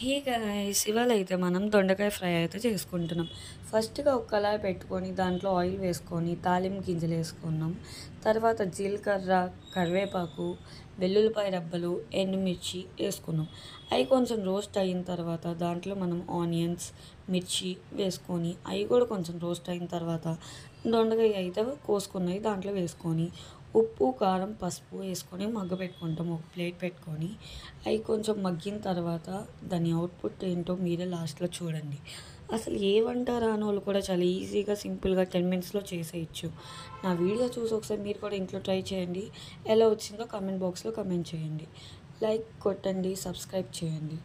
Hey guys! ఇవాళైతే మనం దొండకాయ fry అయితే చేసుకుంటున్నాం. ఫస్ట్‌గా ఒక కళాయి పెట్టుకొని దాంట్లో ఆయిల్ వేసుకొని తాలింపు గింజలేసుకున్నాం. తర్వాత జీలకర్ర, కరివేపాకు, వెల్లుల్లిపాయ రబ్బలు, ఎండుమిర్చి ఏసుకున్నాం. అయి కొంచెం రోస్ట్ అయిన తర్వాత దాంట్లో మనం ఆనియన్స్, మిర్చి వేసుకొని అయి కూడా కొంచెం రోస్ట్ అయిన తర్వాత దొండకాయ అయితే కోసుకున్నయి దాంట్లో వేసుకొని ఉప్పు, కారం, పసుపు ఏసుకొని మగ్గబెట్టుకుంటాం ఒక ప్లేట్ పెట్టుకొని. అయి కొంచెం మగ్గిన తర్వాత దాని అవుట్‌పుట్ ఏంటో మీరే లాస్ట్‌లో చూడండి. అసలు ఏ వంట రానోళ్ళు కూడా చాలా ఈజీగా, సింపుల్‌గా 10 మినిట్స్‌లో చేసేయొచ్చు. నా వీడియో చూసి ఒకసారి మీరు కూడా ఇంట్లో ట్రై చేయండి. ఎలా వచ్చిందో కామెంట్ బాక్స్‌లో కామెంట్ చేయండి. లైక్ కొట్టండి, సబ్స్క్రైబ్ చేయండి.